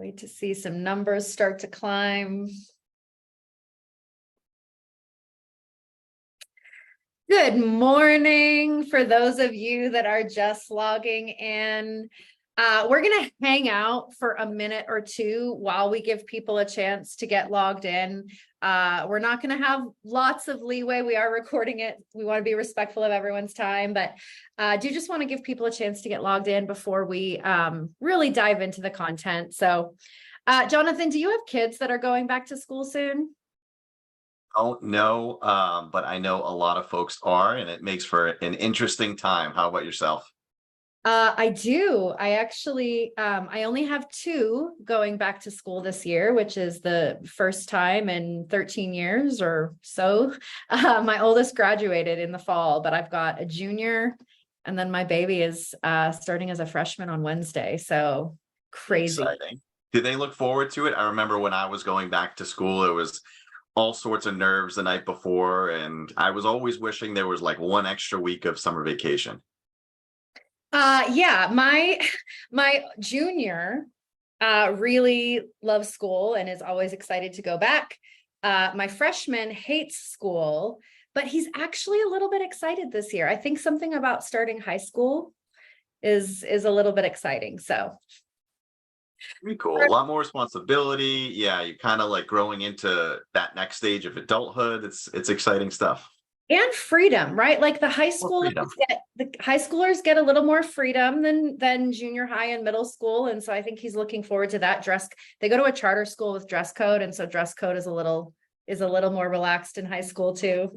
Wait to see some numbers start to climb. Good morning for those of you that are just logging in. We're going to hang out for a minute or two while we give people a chance to get logged in. We're not going to have lots of leeway. We are recording it. We want to be respectful of everyone's time, but do just want to give people a chance to get logged in before we really dive into the content. So, Jonathan, do you have kids that are going back to school soon? Don't know, but I know a lot of folks are, and it makes for an interesting time. How about yourself? I do. I actually, I only have two going back to school this year, which is the first time in 13 years or so. My oldest graduated in the fall, but I've got a junior, and then my baby is starting as a freshman on Wednesday. So crazy. Exciting. Do they look forward to it? I remember when I was going back to school, it was all sorts of nerves the night before, and I was always wishing there was like one extra week of summer vacation. Yeah, my junior really loves school and is always excited to go back. My freshman hates school, but he's actually a little bit excited this year. I think something about starting high school is a little bit exciting. So Pretty cool. A lot more responsibility. Yeah, you're kind of like growing into that next stage of adulthood. It's exciting stuff. and freedom, right? Like More freedom. the high schoolers get a little more freedom than junior high and middle school. And so I think he's looking forward to that they go to a charter school with dress code. And so dress code is a little more relaxed in high school too.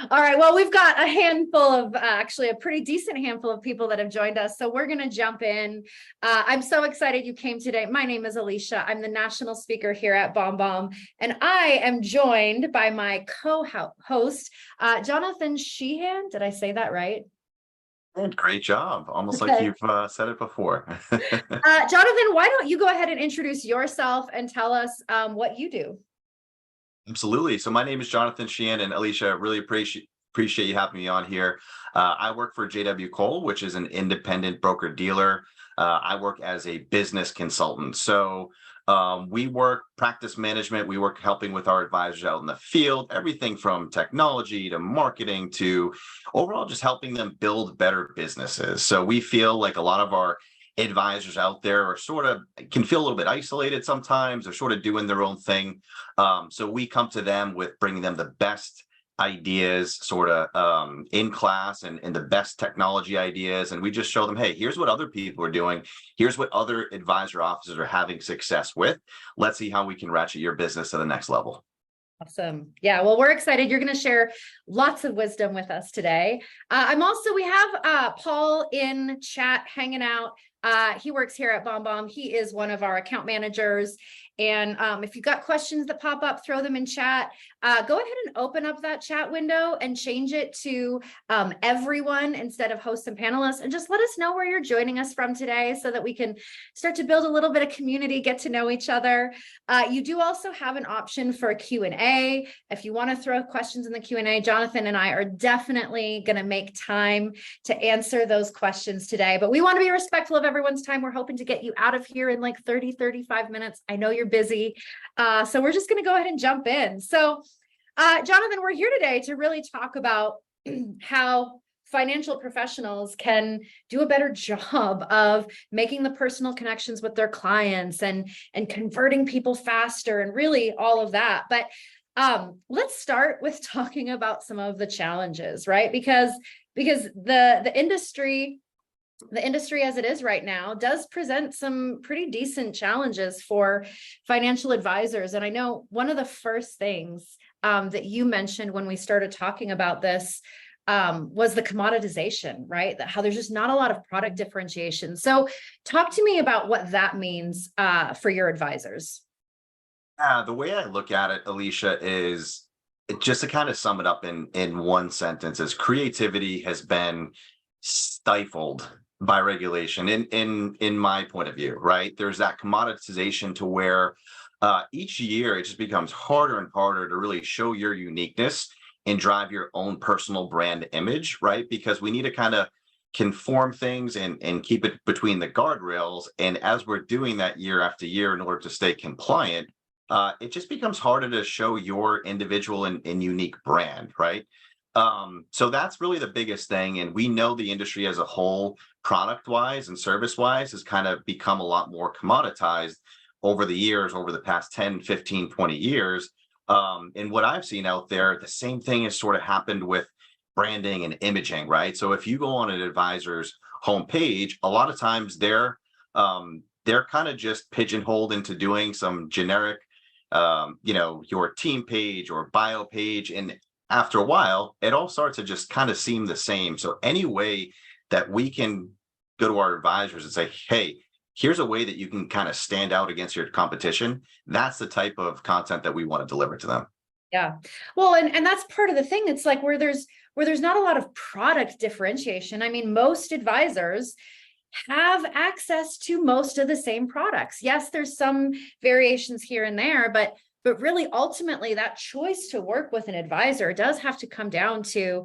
All right, well, we've got a handful of, actually a pretty decent handful of people that have joined us. So we're going to jump in. I'm so excited you came today. My name is Alicia. I'm the national speaker here at BombBomb, and I am joined by my co-host, Jonathan Sheehan. Did I say that right? Great job. Almost Okay. like you've said it before. Jonathan, why don't you go ahead and introduce yourself and tell us what you do? Absolutely. So my name is Jonathan Sheehan, and Alicia, really appreciate you having me on here. I work for JW Cole, which is an independent broker dealer. I work as a business consultant. So we work practice management. We work helping with our advisors out in the field, everything from technology to marketing to overall just helping them build better businesses. So we feel like a lot of our advisors out there are can feel a little bit isolated sometimes. They're sort of doing their own thing. So we come to them with bringing them the best ideas in class and the best technology ideas. And we just show them, hey, here's what other people are doing. Here's what other advisor offices are having success with. Let's see how we can ratchet your business to the next level. Awesome. Yeah, well, we're excited. You're going to share lots of wisdom with us today. We have Paul in chat hanging out. He works here at BombBomb. He is one of our account managers. And if you've got questions that pop up, throw them in chat. Go ahead and open up that chat window and change it to everyone instead of hosts and panelists. And just let us know where you're joining us from today so that we can start to build a little bit of community, get to know each other. You do also have an option for a Q&A. If you want to throw questions in the Q&A, Jonathan and I are definitely going to make time to answer those questions today. But we want to be respectful of everyone's time. We're hoping to get you out of here in like 35 minutes. I know you're busy. So we're just going to go ahead and jump in. So Jonathan, we're here today to really talk about how financial professionals can do a better job of making the personal connections with their clients and converting people faster and really all of that. But let's start with talking about some of the challenges, right? Because the industry as it is right now does present some pretty decent challenges for financial advisors. And I know one of the first things that you mentioned when we started talking about this was the commoditization, right? How there's just not a lot of product differentiation. So talk to me about what that means for your advisors. The way I look at it, Alicia, is just to kind of sum it up in one sentence, is creativity has been stifled by regulation in my point of view, right? There's that commoditization to where each year it just becomes harder and harder to really show your uniqueness and drive your own personal brand image, right? Because we need to kind of conform things and keep it between the guardrails. And as we're doing that year after year in order to stay compliant, it just becomes harder to show your individual and unique brand, right? So that's really the biggest thing. And we know the industry as a whole, product wise and service wise, has kind of become a lot more commoditized over the years, over the past 10, 15, 20 years. And what I've seen out there, the same thing has sort of happened with branding and imaging, right? So if you go on an advisor's homepage, a lot of times they're kind of just pigeonholed into doing some generic, your team page or bio page. And after a while, it all starts to just kind of seem the same. So any way that we can go to our advisors and say, hey, here's a way that you can kind of stand out against your competition. That's the type of content that we want to deliver to them. Yeah. Well, and that's part of the thing. It's like where there's not a lot of product differentiation. I mean, most advisors have access to most of the same products. Yes, there's some variations here and there, but really ultimately that choice to work with an advisor does have to come down to,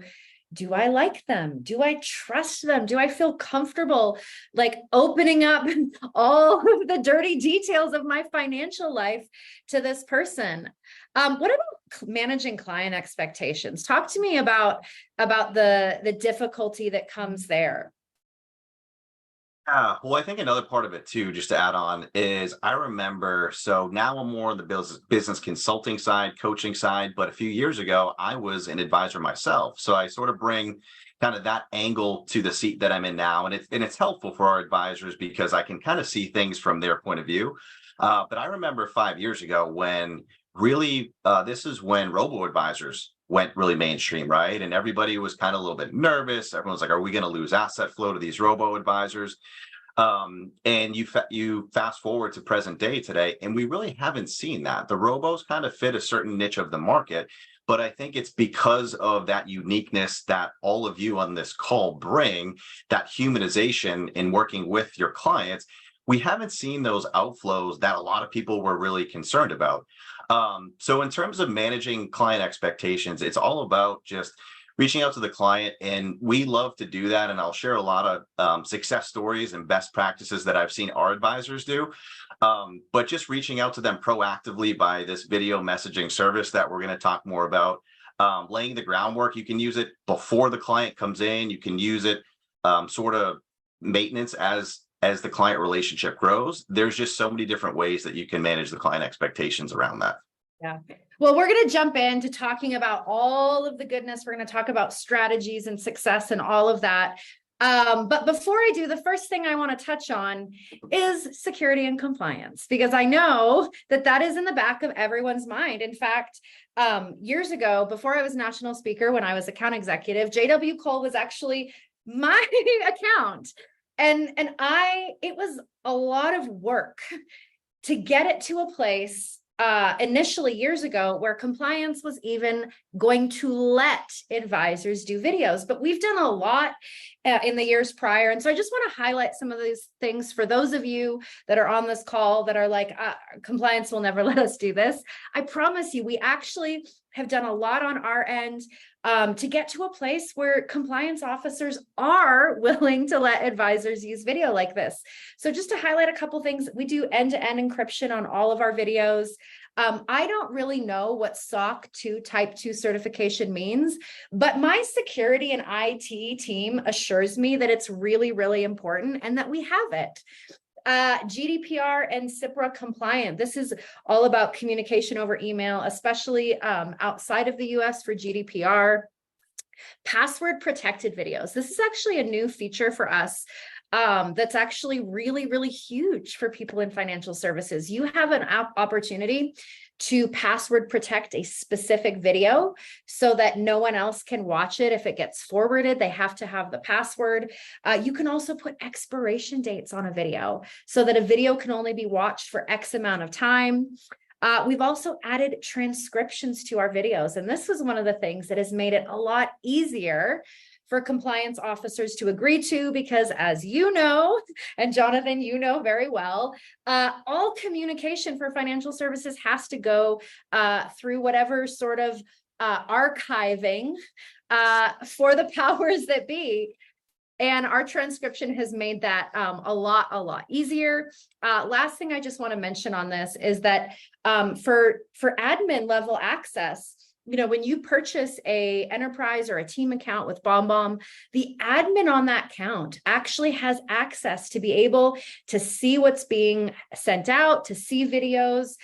do I like them? Do I trust them? Do I feel comfortable like opening up all of the dirty details of my financial life to this person? What about managing client expectations? Talk to me about the difficulty that comes there. Yeah, well, I think another part of it too, just to add on, is I remember, so now I'm more on the business consulting side, coaching side, but a few years ago, I was an advisor myself. So I sort of bring kind of that angle to the seat that I'm in now. And it's helpful for our advisors because I can kind of see things from their point of view. But I remember 5 years ago when really, this is when robo-advisors went really mainstream, right? And everybody was kind of a little bit nervous. Everyone's like, are we going to lose asset flow to these robo-advisors? And you fast forward to present day today, and we really haven't seen that. The robos kind of fit a certain niche of the market, but I think it's because of that uniqueness that all of you on this call bring, that humanization in working with your clients. We haven't seen those outflows that a lot of people were really concerned about. So in terms of managing client expectations, it's all about just reaching out to the client, and we love to do that. And I'll share a lot of success stories and best practices that I've seen our advisors do. But just reaching out to them proactively by this video messaging service that we're going to talk more about, laying the groundwork. You can use it before the client comes in. You can use it sort of maintenance as the client relationship grows. There's just so many different ways that you can manage the client expectations around that. Yeah. Well, we're going to jump into talking about all of the goodness. We're going to talk about strategies and success and all of that. But before I do, the first thing I want to touch on is security and compliance, because I know that is in the back of everyone's mind. In fact, years ago, before I was national speaker, when I was account executive, JW Cole was actually my account. And it was a lot of work to get it to a place initially years ago where compliance was even going to let advisors do videos. But we've done a lot in the years prior. And so I just want to highlight some of these things for those of you that are on this call that are like, compliance will never let us do this. I promise you, we actually have done a lot on our end to get to a place where compliance officers are willing to let advisors use video like this. So just to highlight a couple things, we do end-to-end encryption on all of our videos. I don't really know what SOC 2 Type 2 certification means, but my security and IT team assures me that it's really, really important and that we have it. GDPR and CIPRA compliant. This is all about communication over email, especially outside of the US for GDPR. Password protected videos. This is actually a new feature for us that's actually really, really huge for people in financial services. You have an opportunity to password protect a specific video so that no one else can watch it. If it gets forwarded, they have to have the password. You can also put expiration dates on a video so that a video can only be watched for X amount of time. We've also added transcriptions to our videos. And this was one of the things that has made it a lot easier for compliance officers to agree to, because as you know, and Jonathan, you know very well, all communication for financial services has to go through whatever sort of archiving for the powers that be. And our transcription has made that a lot easier. Last thing I just want to mention on this is that for admin level access, when you purchase a enterprise or a team account with BombBomb, the admin on that account actually has access to be able to see what's being sent out, to see videos,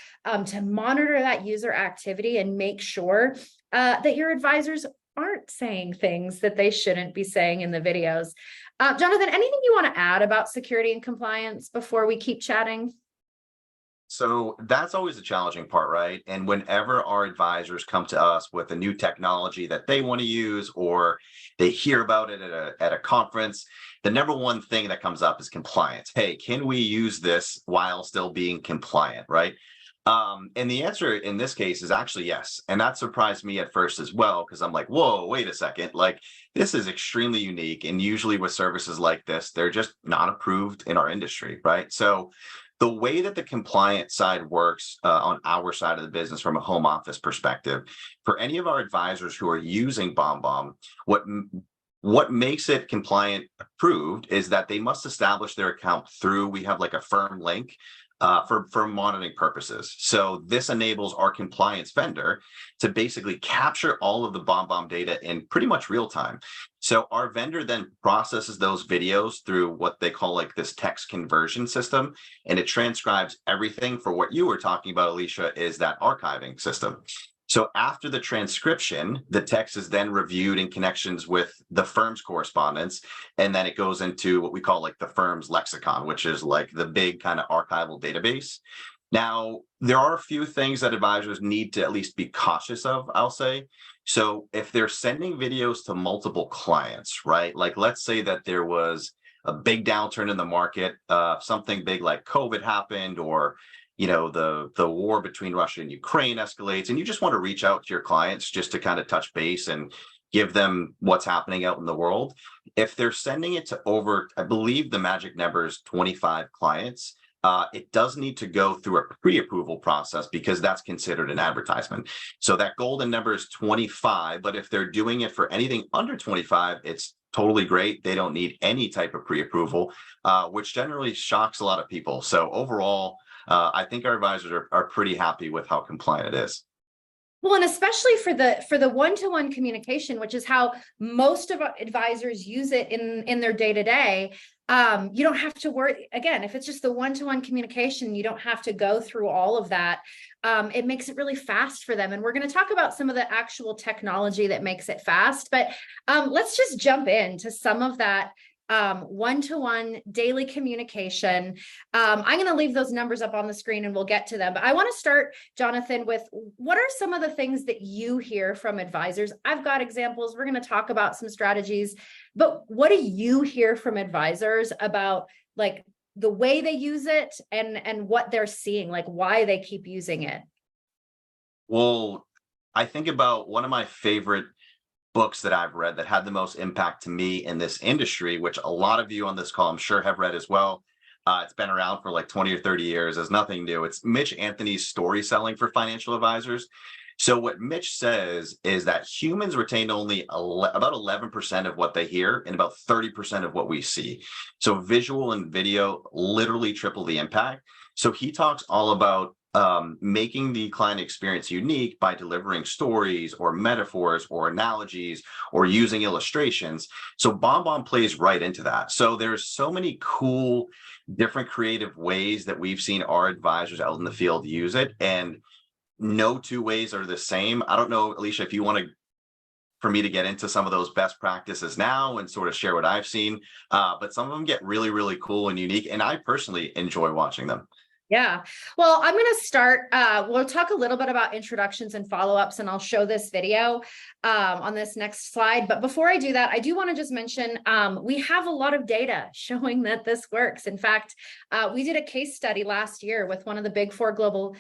to monitor that user activity and make sure that your advisors aren't saying things that they shouldn't be saying in the videos. Jonathan, anything you want to add about security and compliance before we keep chatting? So that's always the challenging part, right? And whenever our advisors come to us with a new technology that they want to use, or they hear about it at a conference, the number one thing that comes up is compliance. Hey, can we use this while still being compliant, right? And the answer in this case is actually yes. And that surprised me at first as well, because I'm like, whoa, wait a second. Like, this is extremely unique. And usually with services like this, they're just not approved in our industry, right? So the way that the compliant side works on our side of the business from a home office perspective, for any of our advisors who are using BombBomb, what makes it compliant approved is that they must establish their account through, we have like a firm link for monitoring purposes. So this enables our compliance vendor to basically capture all of the BombBomb data in pretty much real time. So our vendor then processes those videos through what they call like this text conversion system, and it transcribes everything. For what you were talking about, Alicia, is that archiving system. So after the transcription, the text is then reviewed in connections with the firm's correspondence, and then it goes into what we call like the firm's lexicon, which is like the big kind of archival database. Now, there are a few things that advisors need to at least be cautious of, I'll say. So if they're sending videos to multiple clients, right? Like, let's say that there was a big downturn in the market, something big like COVID happened, or the war between Russia and Ukraine escalates, and you just want to reach out to your clients just to kind of touch base and give them what's happening out in the world. If they're sending it to over, I believe the magic number is 25 clients, it does need to go through a pre-approval process, because that's considered an advertisement. So that golden number is 25, but if they're doing it for anything under 25, it's totally great. They don't need any type of pre-approval, which generally shocks a lot of people. So overall, I think our advisors are pretty happy with how compliant it is. Well, and especially for the one-to-one communication, which is how most of our advisors use it in their day-to-day. You don't have to worry. Again, if it's just the one-to-one communication, you don't have to go through all of that. It makes it really fast for them. And we're going to talk about some of the actual technology that makes it fast. But let's just jump into some of that one-to-one daily communication. I'm going to leave those numbers up on the screen and we'll get to them. But I want to start, Jonathan, with what are some of the things that you hear from advisors? I've got examples. We're going to talk about some strategies, but what do you hear from advisors about like the way they use it and what they're seeing, like why they keep using it? Well, I think about one of my favorite books that I've read that had the most impact to me in this industry, which a lot of you on this call, I'm sure, have read as well. It's been around for like 20 or 30 years. It's nothing new. It's Mitch Anthony's Story Selling for Financial Advisors. So what Mitch says is that humans retain only about 11% of what they hear and about 30% of what we see. So visual and video literally triple the impact. So he talks all about making the client experience unique by delivering stories or metaphors or analogies or using illustrations. So BombBomb plays right into that. So there's so many cool, different creative ways that we've seen our advisors out in the field use it, and no two ways are the same. I don't know, Alicia, if you want for me to get into some of those best practices now and sort of share what I've seen, but some of them get really, really cool and unique, and I personally enjoy watching them. Yeah. Well, I'm going to start. We'll talk a little bit about introductions and follow-ups, and I'll show this video on this next slide. But before I do that, I do want to just mention we have a lot of data showing that this works. In fact, we did a case study last year with one of the big four global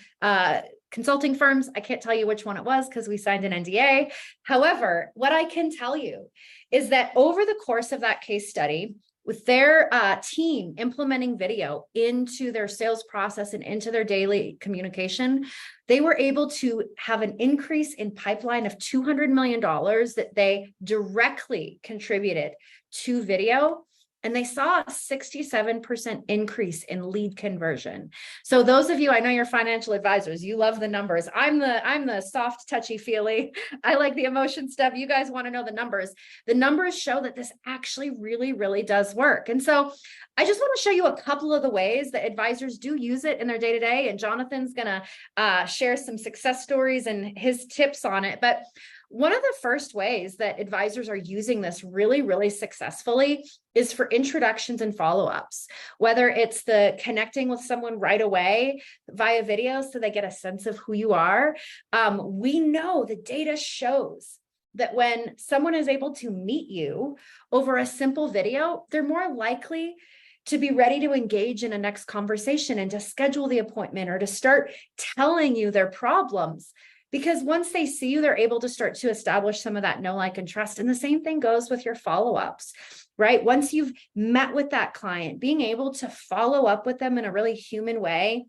consulting firms. I can't tell you which one it was because we signed an NDA. However, what I can tell you is that over the course of that case study, with their team implementing video into their sales process and into their daily communication, they were able to have an increase in pipeline of $200 million that they directly contributed to video. And they saw a 67% increase in lead conversion. So those of you, I know you're financial advisors, you love the numbers. I'm the soft, touchy feely. I like the emotion stuff. You guys want to know the numbers. The numbers show that this actually really, really does work. And so I just want to show you a couple of the ways that advisors do use it in their day-to-day. And Jonathan's going to share some success stories and his tips on it. But one of the first ways that advisors are using this really, really successfully is for introductions and follow-ups, whether it's the connecting with someone right away via video so they get a sense of who you are. We know the data shows that when someone is able to meet you over a simple video, they're more likely to be ready to engage in a next conversation and to schedule the appointment or to start telling you their problems. Because once they see you, they're able to start to establish some of that know, like, and trust. And the same thing goes with your follow-ups, right? Once you've met with that client, being able to follow up with them in a really human way,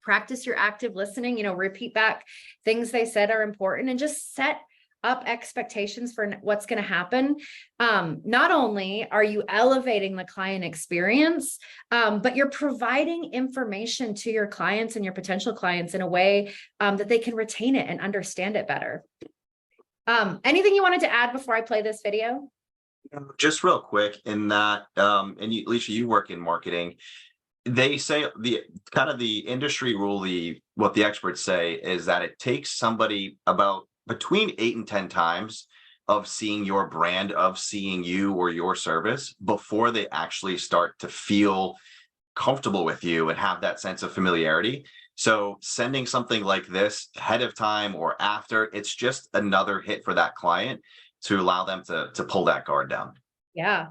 practice your active listening, repeat back things they said are important, and just set up expectations for what's going to happen. Not only are you elevating the client experience, but you're providing information to your clients and your potential clients in a way that they can retain it and understand it better. Anything you wanted to add before I play this video? Just real quick in that, and you, Alicia, you work in marketing. They say the industry rule, what the experts say is that it takes somebody about between 8 and 10 times of seeing your brand, of seeing you or your service before they actually start to feel comfortable with you and have that sense of familiarity. So sending something like this ahead of time or after, it's just another hit for that client to allow them to pull that guard down. Yeah.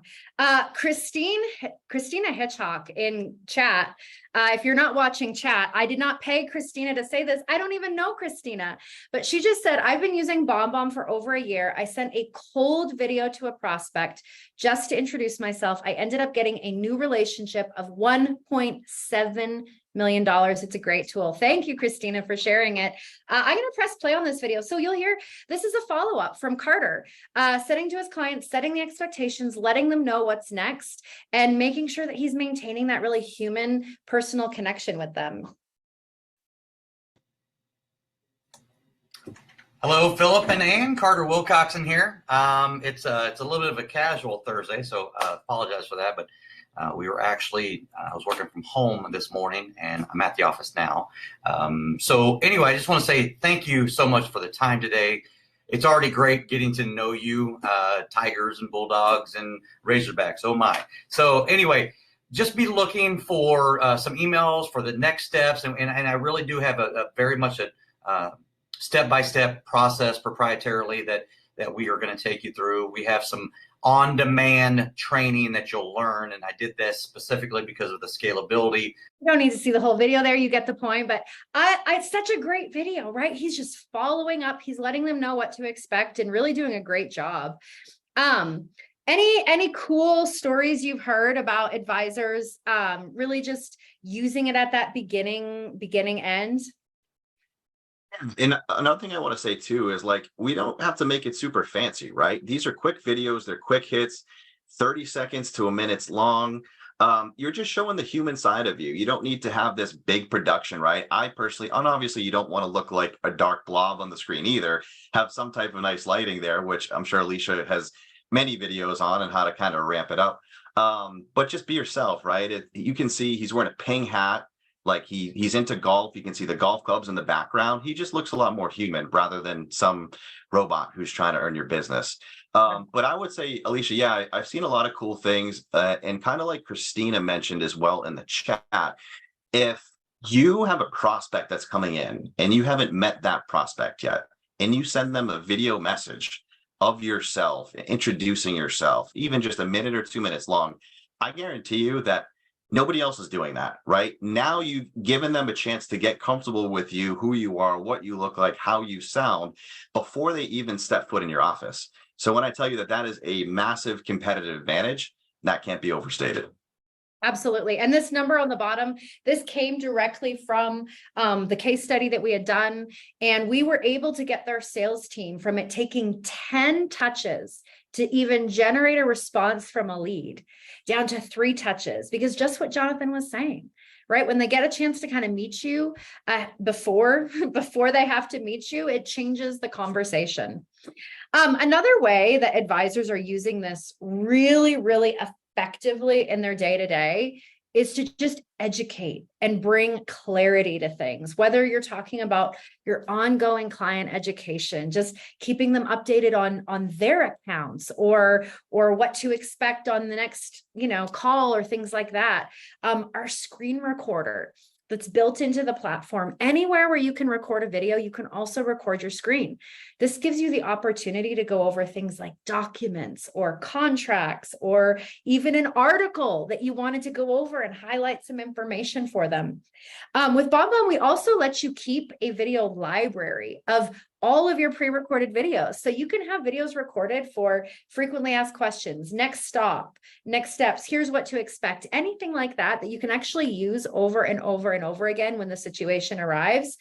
Christina Hitchcock in chat. If you're not watching chat, I did not pay Christina to say this. I don't even know Christina, but she just said, I've been using BombBomb for over a year. I sent a cold video to a prospect just to introduce myself. I ended up getting a new relationship of $1.7 million. It's a great tool. Thank you, Christina, for sharing it. I'm going to press play on this video. So you'll hear, this is a follow-up from Carter, setting to his clients, setting the expectations, letting them know what's next, and making sure that he's maintaining that really human, personal connection with them. Hello, Philip and Ann. Carter Wilcoxon here. It's a little bit of a casual Thursday, so apologize for that, but we were actually, I was working from home this morning and I'm at the office now. So anyway, I just want to say thank you so much for the time today. It's already great getting to know you, Tigers and Bulldogs and Razorbacks. Oh my. So anyway, just be looking for some emails for the next steps. And I really do have a very much a step-by-step process proprietarily that we are going to take you through. We have some on-demand training that you'll learn. And I did this specifically because of the scalability. You don't need to see the whole video there. You get the point, but it's such a great video, right? He's just following up. He's letting them know what to expect and really doing a great job. Any cool stories you've heard about advisors really just using it at that beginning end? And another thing I want to say too is, like, we don't have to make it super fancy, right? These are quick videos, they're quick hits, 30 seconds to a minute long. You're just showing the human side of you. You don't need to have this big production, right? I personally, and obviously you don't want to look like a dark blob on the screen either. Have some type of nice lighting there, which I'm sure Alicia has many videos on and how to kind of ramp it up. But just be yourself, right? You can see he's wearing a Ping hat. Like he's into golf. You can see the golf clubs in the background. He just looks a lot more human rather than some robot who's trying to earn your business. But I would say, Alicia, yeah, I've seen a lot of cool things. And kind of like Christina mentioned as well in the chat, if you have a prospect that's coming in and you haven't met that prospect yet, and you send them a video message of yourself, introducing yourself, even just a minute or 2 minutes long, I guarantee you that nobody else is doing that, right? Now you've given them a chance to get comfortable with you, who you are, what you look like, how you sound, before they even step foot in your office. So when I tell you that is a massive competitive advantage, That can't be overstated. Absolutely. And this number on the bottom, this came directly from the case study that we had done. And we were able to get their sales team from it taking 10 touches to even generate a response from a lead down to 3 touches, because just what Jonathan was saying, right? When they get a chance to kind of meet you before they have to meet you, it changes the conversation. Another way that advisors are using this really, really effectively in their day-to-day is to just educate and bring clarity to things, whether you're talking about your ongoing client education, just keeping them updated on their accounts or what to expect on the next, call or things like that. Our screen recorder that's built into the platform, anywhere where you can record a video, you can also record your screen. This gives you the opportunity to go over things like documents or contracts, or even an article that you wanted to go over and highlight some information for them. With BombBomb, we also let you keep a video library of all of your pre-recorded videos. So you can have videos recorded for frequently asked questions, next stop, next steps, here's what to expect, anything like that you can actually use over and over and over again when the situation arrives.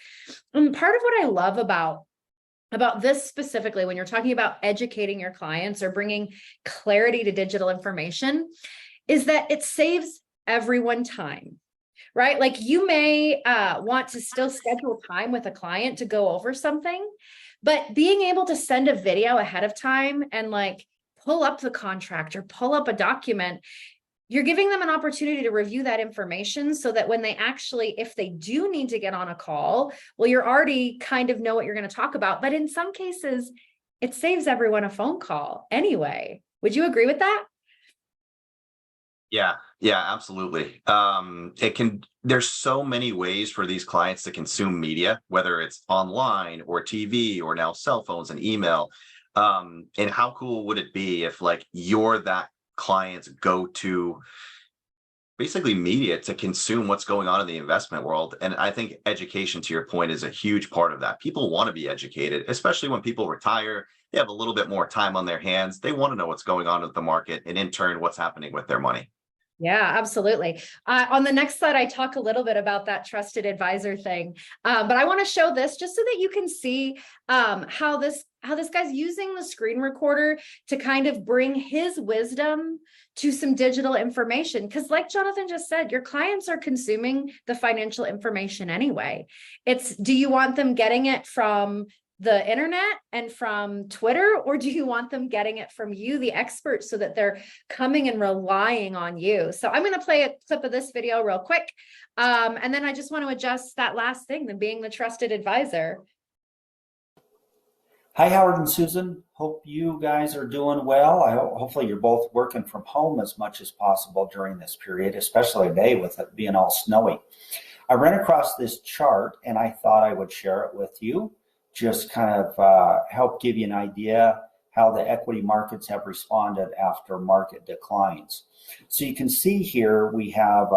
And part of what I love about this specifically, when you're talking about educating your clients or bringing clarity to digital information, is that it saves everyone time. Right? Like you may want to still schedule time with a client to go over something, but being able to send a video ahead of time and like pull up the contract or pull up a document, you're giving them an opportunity to review that information so that when they actually, if they do need to get on a call, well, you're already kind of know what you're going to talk about. But in some cases, it saves everyone a phone call anyway. Would you agree with that? Yeah, absolutely. There's so many ways for these clients to consume media, whether it's online or TV or now cell phones and email. And how cool would it be if like you're that client's go-to basically media to consume what's going on in the investment world? And I think education, to your point, is a huge part of that. People want to be educated, especially when people retire. They have a little bit more time on their hands. They want to know what's going on with the market and in turn, what's happening with their money. Yeah, absolutely. On the next slide, I talk a little bit about that trusted advisor thing, but I want to show this just so that you can see how this guy's using the screen recorder to kind of bring his wisdom to some digital information. Because like Jonathan just said, your clients are consuming the financial information anyway. Do you want them getting it from the internet and from Twitter, or do you want them getting it from you, the expert, so that they're coming and relying on you? So I'm going to play a clip of this video real quick. And then I just want to adjust that last thing, the being the trusted advisor. Hi, Howard and Susan. Hope you guys are doing well. Hopefully you're both working from home as much as possible during this period, especially today with it being all snowy. I ran across this chart and I thought I would share it with you. Just kind of help give you an idea how the equity markets have responded after market declines. So you can see here we have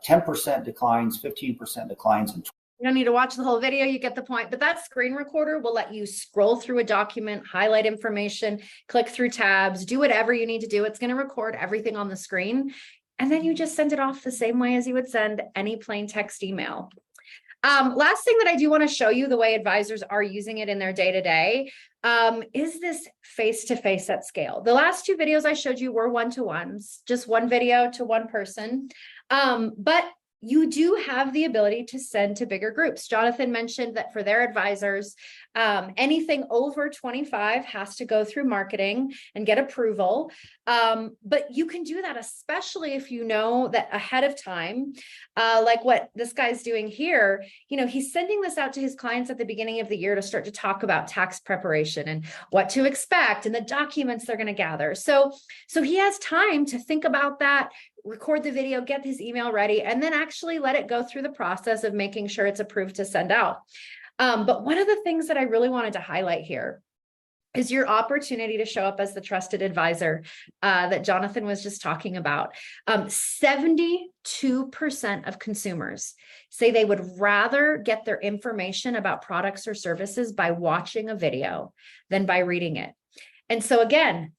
10% declines, 15% declines, and you don't need to watch the whole video, you get the point. But that screen recorder will let you scroll through a document, highlight information, click through tabs, do whatever you need to do. It's going to record everything on the screen. And then you just send it off the same way as you would send any plain text email. Last thing that I do want to show you the way advisors are using it in their day-to-day is this face-to-face at scale. The last 2 videos I showed you were one-to-ones, just one video to one person. But you do have the ability to send to bigger groups. Jonathan mentioned that for their advisors, anything over 25 has to go through marketing and get approval. But you can do that, especially if you know that ahead of time, like what this guy's doing here, he's sending this out to his clients at the beginning of the year to start to talk about tax preparation and what to expect and the documents they're going to gather. So he has time to think about that, record the video, get his email ready, and then actually let it go through the process of making sure it's approved to send out. But one of the things that I really wanted to highlight here is your opportunity to show up as the trusted advisor that Jonathan was just talking about. 72% of consumers say they would rather get their information about products or services by watching a video than by reading it. And so again,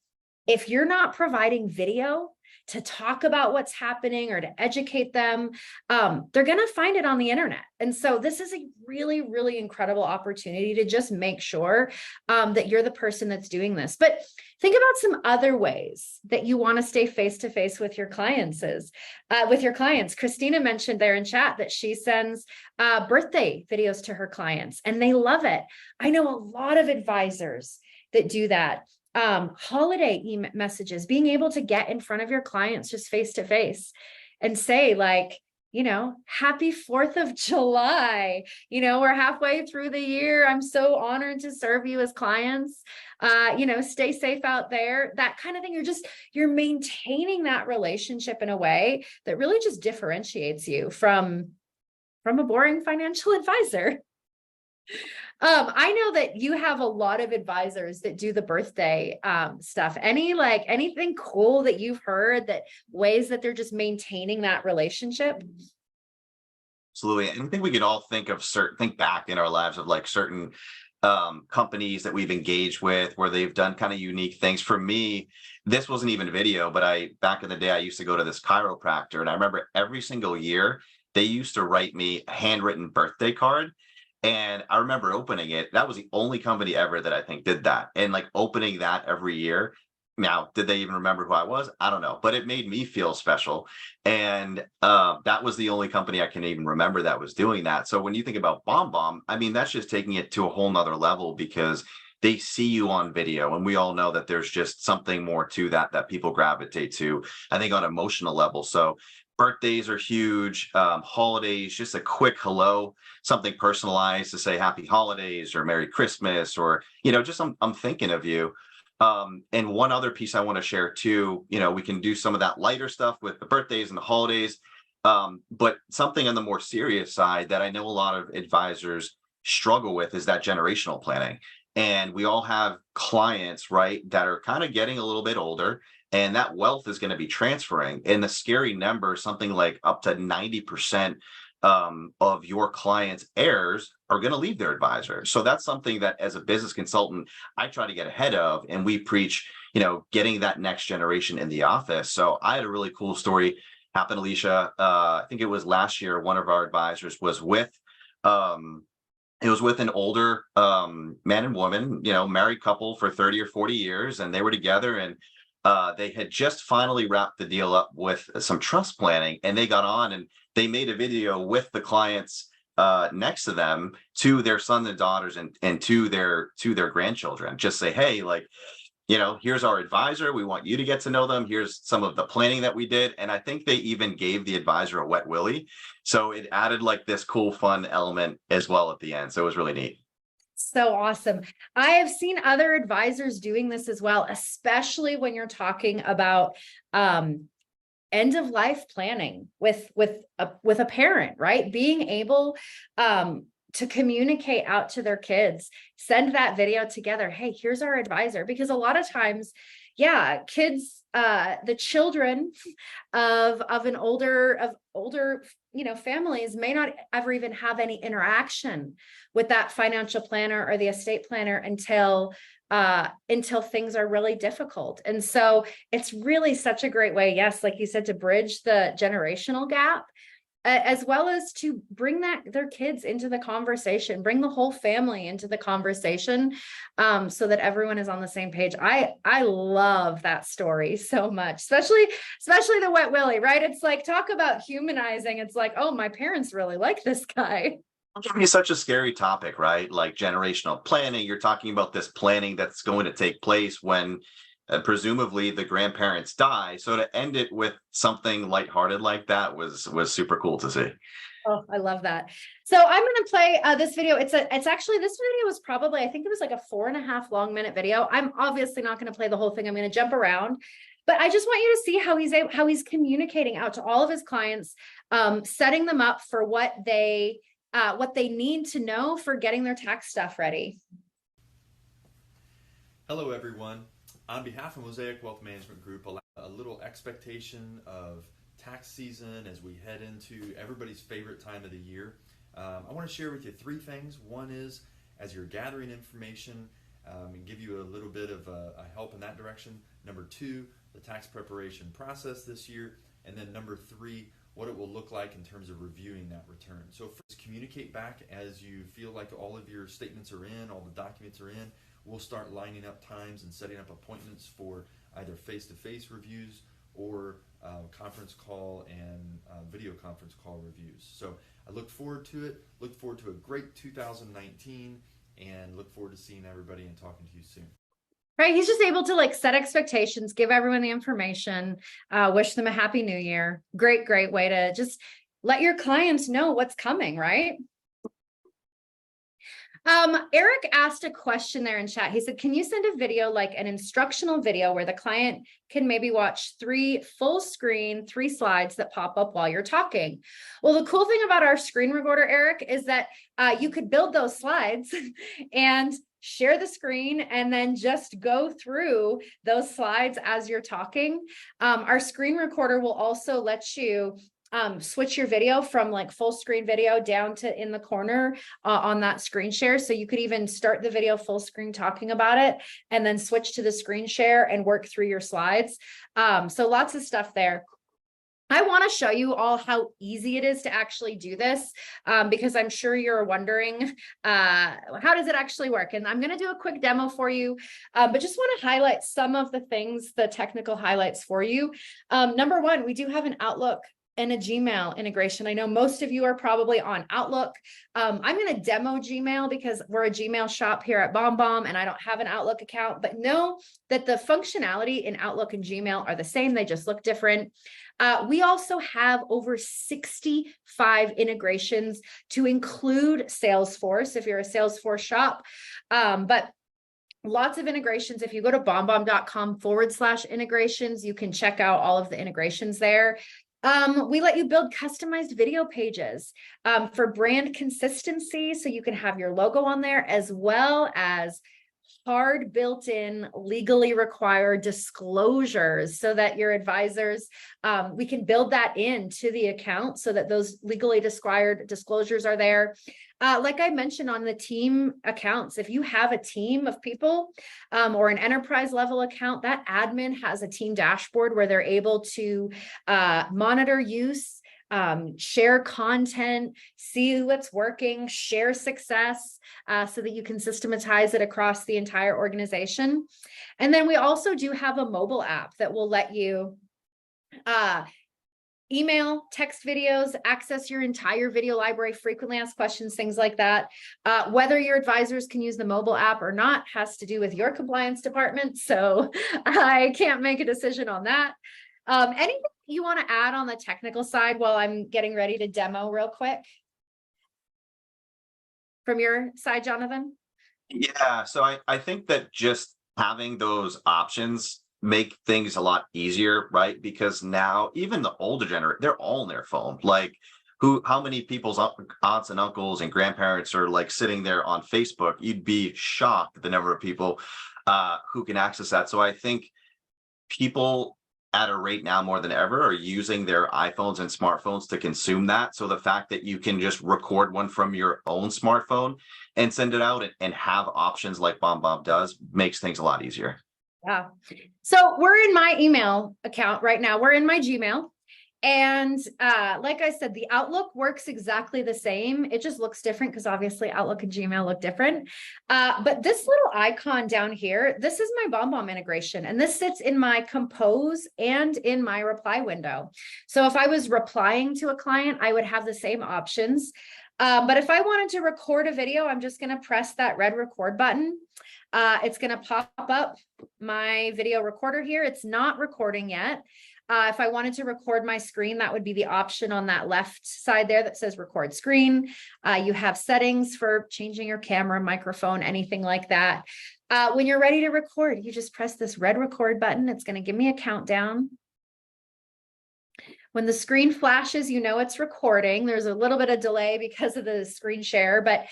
if you're not providing video to talk about what's happening or to educate them, they're going to find it on the internet. And so this is a really, really incredible opportunity to just make sure that you're the person that's doing this. But think about some other ways that you want to stay face-to-face with your clients. Christina mentioned there in chat that she sends birthday videos to her clients and they love it. I know a lot of advisors that do that. Holiday messages, being able to get in front of your clients just face to face and say like, happy 4th of July, we're halfway through the year. I'm so honored to serve you as clients. Stay safe out there, that kind of thing. You're maintaining that relationship in a way that really just differentiates you from a boring financial advisor. I know that you have a lot of advisors that do the birthday stuff. Anything cool that you've heard, that ways that they're just maintaining that relationship? Absolutely. And I think we could all think back in our lives of like certain companies that we've engaged with where they've done kind of unique things. For me, this wasn't even video, but back in the day, I used to go to this chiropractor, and I remember every single year they used to write me a handwritten birthday card. And I remember opening it. That was the only company ever that I think did that. And like opening that every year. Now, did they even remember who I was? I don't know, but it made me feel special. And that was the only company I can even remember that was doing that. So when you think about BombBomb, I mean, that's just taking it to a whole nother level because they see you on video. And we all know that there's just something more to that people gravitate to, I think, on an emotional level. So birthdays are huge, holidays, just a quick hello, something personalized to say happy holidays or Merry Christmas, or, just I'm thinking of you. And one other piece I want to share too, we can do some of that lighter stuff with the birthdays and the holidays, but something on the more serious side that I know a lot of advisors struggle with is that generational planning. And we all have clients, right, that are kind of getting a little bit older, and that wealth is going to be transferring. And the scary number, something like up to 90% of your clients' heirs are going to leave their advisor. So that's something that as a business consultant, I try to get ahead of, and we preach, getting that next generation in the office. So I had a really cool story happen, Alicia. I think it was last year, one of our advisors was with an older man and woman, married couple for 30 or 40 years, and they were together, and they had just finally wrapped the deal up with some trust planning, and they got on and they made a video with the clients next to them, to their sons and daughters and to their grandchildren. Just say, hey, like, here's our advisor. We want you to get to know them. Here's some of the planning that we did. And I think they even gave the advisor a wet willy. So it added like this cool, fun element as well at the end. So it was really neat. So awesome. I have seen other advisors doing this as well, especially when you're talking about end of life planning with a parent, right? Being able to communicate out to their kids, send that video together. Hey, here's our advisor. Because a lot of times, kids, the children of older families may not ever even have any interaction with that financial planner or the estate planner until things are really difficult. And so it's really such a great way, yes, like you said, to bridge the generational gap, as well as to bring their kids into the conversation, bring the whole family into the conversation, so that everyone is on the same page. I love that story so much, especially the wet willy, right? It's like, talk about humanizing. It's like, oh, my parents really like this guy. It can be such a scary topic, right? Like generational planning. You're talking about this planning that's going to take place when presumably the grandparents die. So to end it with something lighthearted like that was super cool to see. Oh, I love that. So I'm going to play this video. It's actually, this video was probably, I think it was like a 4.5 minute video. I'm obviously not going to play the whole thing. I'm going to jump around, but I just want you to see how he's communicating out to all of his clients, setting them up for what they need to know for getting their tax stuff ready. Hello, everyone. On behalf of Mosaic Wealth Management Group, a little expectation of tax season as we head into everybody's favorite time of the year. I want to share with you 3 things. One is, as you're gathering information and give you a little bit of a help in that direction, Number 2, the tax preparation process this year. And then number 3, what it will look like in terms of reviewing that return. So first, communicate back as you feel like all of your statements are in, all the documents are in. We'll start lining up times and setting up appointments for either face-to-face reviews or conference call and video conference call reviews. So I look forward to it. Look forward to a great 2019 and look forward to seeing everybody and talking to you soon. Right. He's just able to like set expectations, give everyone the information, wish them a happy new year. Great way to just let your clients know what's coming, right? Eric asked a question there in chat. He said, can you send a video, like an instructional video where the client can maybe watch 3 full screen, 3 slides that pop up while you're talking? Well, the cool thing about our screen recorder, Eric, is that you could build those slides and share the screen and then just go through those slides as you're talking. Our screen recorder will also let you switch your video from like full screen video down to in the corner on that screen share. So you could even start the video full screen talking about it and then switch to the screen share and work through your slides. So lots of stuff there. I want to show you all how easy it is to actually do this because I'm sure you're wondering, how does it actually work? And I'm going to do a quick demo for you, but just want to highlight some of the things, the technical highlights for you. Number 1, we do have an Outlook and a Gmail integration. I know most of you are probably on Outlook. I'm going to demo Gmail because we're a Gmail shop here at BombBomb and I don't have an Outlook account, but know that the functionality in Outlook and Gmail are the same. They just look different. We also have over 65 integrations to include Salesforce if you're a Salesforce shop. But lots of integrations. If you go to bombbomb.com/integrations, you can check out all of the integrations there. We let you build customized video pages for brand consistency. So you can have your logo on there as well as hard built-in legally required disclosures so that your advisors, we can build that into the account so that those legally required disclosures are there. Like I mentioned on the team accounts, if you have a team of people or an enterprise level account, that admin has a team dashboard where they're able to monitor use, share content, see what's working, share success so that you can systematize it across the entire organization. And then we also do have a mobile app that will let you email, text videos, access your entire video library, frequently asked questions, things like that. Whether your advisors can use the mobile app or not has to do with your compliance department. So I can't make a decision on that. Anything you want to add on the technical side while I'm getting ready to demo real quick? From your side, Jonathan? Yeah, so I think that just having those options make things a lot easier, right? Because now even the older generation, they're all on their phone. Like how many people's aunts and uncles and grandparents are like sitting there on Facebook? You'd be shocked at the number of people who can access that. So I think people at a rate now more than ever are using their iPhones and smartphones to consume that. So the fact that you can just record one from your own smartphone and send it out and have options like BombBomb does makes things a lot easier. Yeah. So we're in my email account right now. We're in my Gmail. And like I said, the Outlook works exactly the same. It just looks different because obviously Outlook and Gmail look different. But this little icon down here, this is my BombBomb integration. And this sits in my Compose and in my reply window. So if I was replying to a client, I would have the same options. But if I wanted to record a video, I'm just going to press that red record button. It's going to pop up my video recorder here. It's not recording yet. If I wanted to record my screen, that would be the option on that left side there that says record screen. You have settings for changing your camera, microphone, anything like that. When you're ready to record, you just press this red record button. It's going to give me a countdown. When the screen flashes, you know it's recording. There's a little bit of delay because of the screen share, but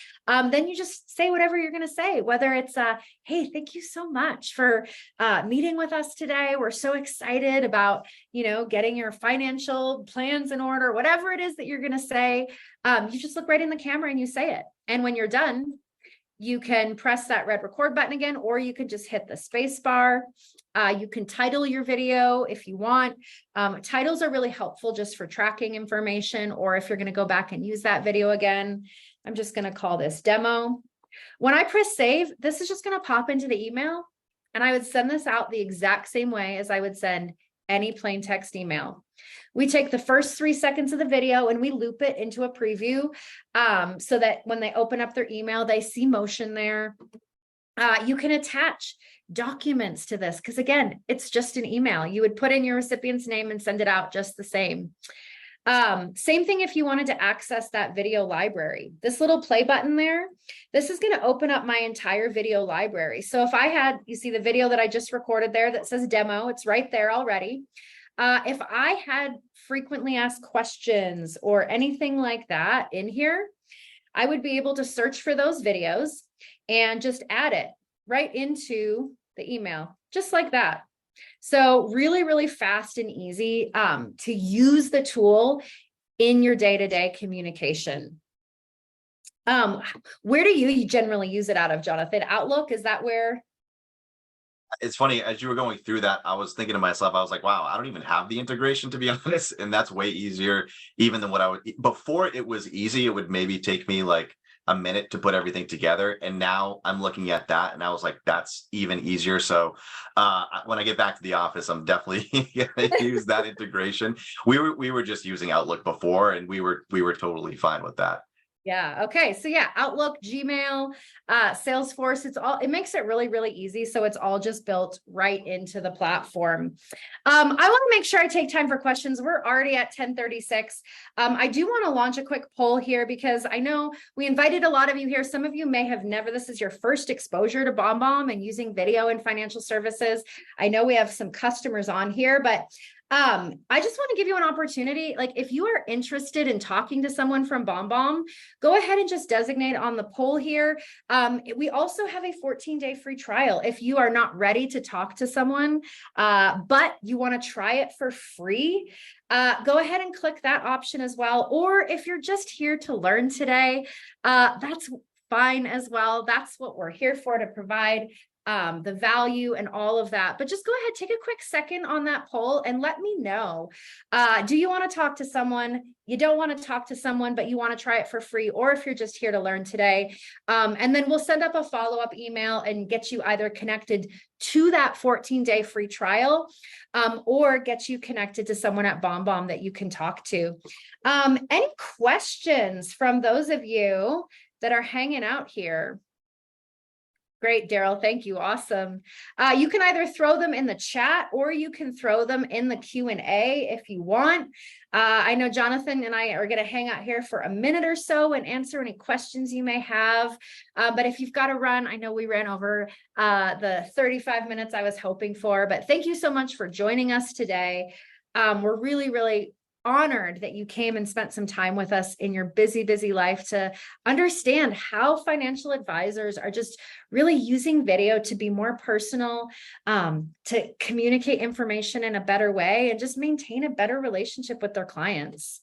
then you just say whatever you're going to say, whether it's, hey, thank you so much for meeting with us today. We're so excited about, getting your financial plans in order, whatever it is that you're going to say. You just look right in the camera and you say it. And when you're done, You can press that red record button again, or you can just hit the space bar. You can title your video if you want. Titles are really helpful just for tracking information, or if you're going to go back and use that video again. I'm just going to call this demo. When I press save, this is just going to pop into the email, and I would send this out the exact same way as I would send any plain text email. We take the first 3 seconds of the video and we loop it into a preview, so that when they open up their email, they see motion there. You can attach documents to this because, again, it's just an email. You would put in your recipient's name and send it out just the same. Same thing if you wanted to access that video library. This little play button there, this is going to open up my entire video library. So if I had, you see the video that I just recorded there that says demo, it's right there already. If I had frequently asked questions or anything like that in here, I would be able to search for those videos and just add it right into the email, just like that. So really, really fast and easy to use the tool in your day-to-day communication. Where do you generally use it out of, Jonathan? Outlook, is that where? It's funny, as you were going through that, I was thinking to myself, I was like, wow, I don't even have the integration, to be honest. And that's way easier even than what I would, before it was easy, it would maybe take me like a minute to put everything together. And now I'm looking at that and I was like, that's even easier. So when I get back to the office, I'm definitely gonna use that integration. We were just using Outlook before, and we were totally fine with that. Yeah. Okay. So yeah, Outlook, Gmail, Salesforce, it makes it really, really easy. So it's all just built right into the platform. I want to make sure I take time for questions. We're already at 10:36. I do want to launch a quick poll here because I know we invited a lot of you here. Some of you may have never, this is your first exposure to BombBomb and using video in financial services. I know we have some customers on here, but I just want to give you an opportunity. Like, if you are interested in talking to someone from BombBomb, go ahead and just designate on the poll here. We also have a 14-day free trial. If you are not ready to talk to someone, but you want to try it for free, go ahead and click that option as well. Or if you're just here to learn today, that's fine as well. That's what we're here for, to provide the value and all of that. But just go ahead, take a quick second on that poll and let me know. Do you want to talk to someone? You don't want to talk to someone, but you want to try it for free, or if you're just here to learn today. And then we'll send up a follow-up email and get you either connected to that 14-day free trial, or get you connected to someone at BombBomb that you can talk to. Any questions from those of you that are hanging out here? Great, Daryl. Thank you. Awesome. You can either throw them in the chat or you can throw them in the Q&A if you want. I know Jonathan and I are going to hang out here for a minute or so and answer any questions you may have. But if you've got to run, I know we ran over the 35 minutes I was hoping for, but thank you so much for joining us today. We're really, really honored that you came and spent some time with us in your busy, busy life to understand how financial advisors are just really using video to be more personal, to communicate information in a better way, and just maintain a better relationship with their clients.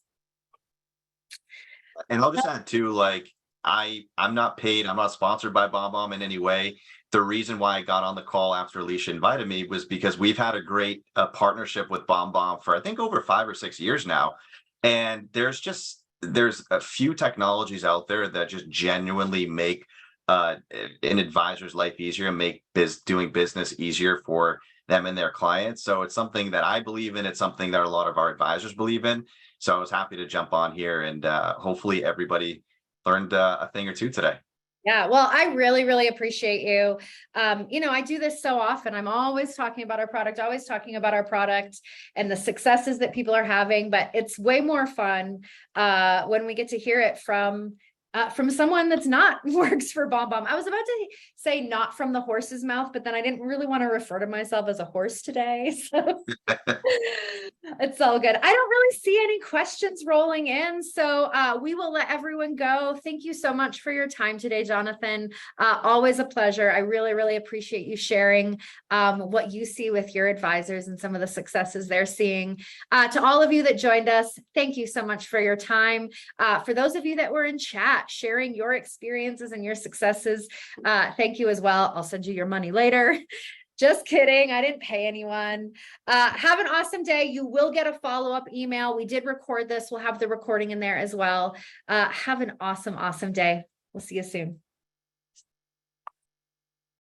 And I'll just add too, like, I'm not paid, I'm not sponsored by BombBomb in any way. The reason why I got on the call after Alicia invited me was because we've had a great partnership with BombBomb for, I think, over 5 or 6 years now. And there's a few technologies out there that just genuinely make an advisor's life easier and make doing business easier for them and their clients. So it's something that I believe in. It's something that a lot of our advisors believe in. So I was happy to jump on here, and hopefully everybody learned a thing or two today. Yeah, well, I really, really appreciate you. I do this so often. I'm always talking about our product, and the successes that people are having, but it's way more fun when we get to hear it from someone that's not works for BombBomb. I was about to say not from the horse's mouth, but then I didn't really want to refer to myself as a horse today. So It's all good. I don't really see any questions rolling in, so we will let everyone go. Thank you so much for your time today, Jonathan. Always a pleasure. I really, really appreciate you sharing what you see with your advisors and some of the successes they're seeing. To all of you that joined us, thank you so much for your time. For those of you that were in chat, sharing your experiences and your successes, thank you as well. I'll send you your money later. Just kidding. I didn't pay anyone. Have an awesome day. You will get a follow-up email. We did record this. We'll have the recording in there as well. Have an awesome, awesome day. We'll see you soon.